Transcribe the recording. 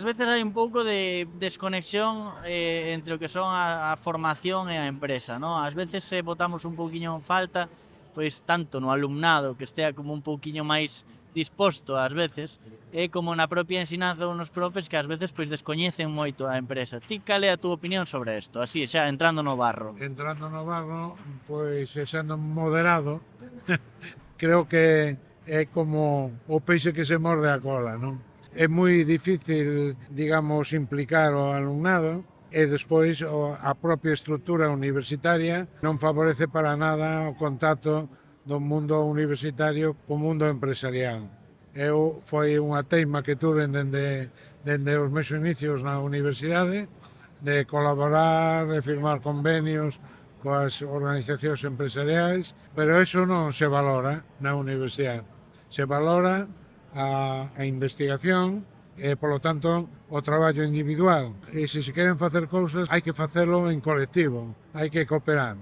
Ás veces hai un pouco de desconexión entre o que son a formación e a empresa, non? Ás veces botamos un pouquiño en falta, pois tanto no alumnado que estea como un pouquiño máis disposto ás veces, e como na propia ensinanza ou nos profes que ás veces pois descoñecen moito a empresa. Ti cal é a túa opinión sobre isto? Así, xa entrando no barro. Entrando no barro, pois e sendo moderado, creo que é como o peixe que se morde a cola, non? É moi difícil, digamos, implicar o alumnado e despois a propia estrutura universitaria non favorece para nada o contacto do mundo universitario co mundo empresarial. Foi unha teima que tuve dende os meus inicios na universidade de colaborar, de firmar convenios coas organizacións empresariais, pero eso non se valora na universidade. Se valora a investigación e, polo tanto, o traballo individual. E se queren facer cousas, hai que facelo en colectivo, hai que cooperar.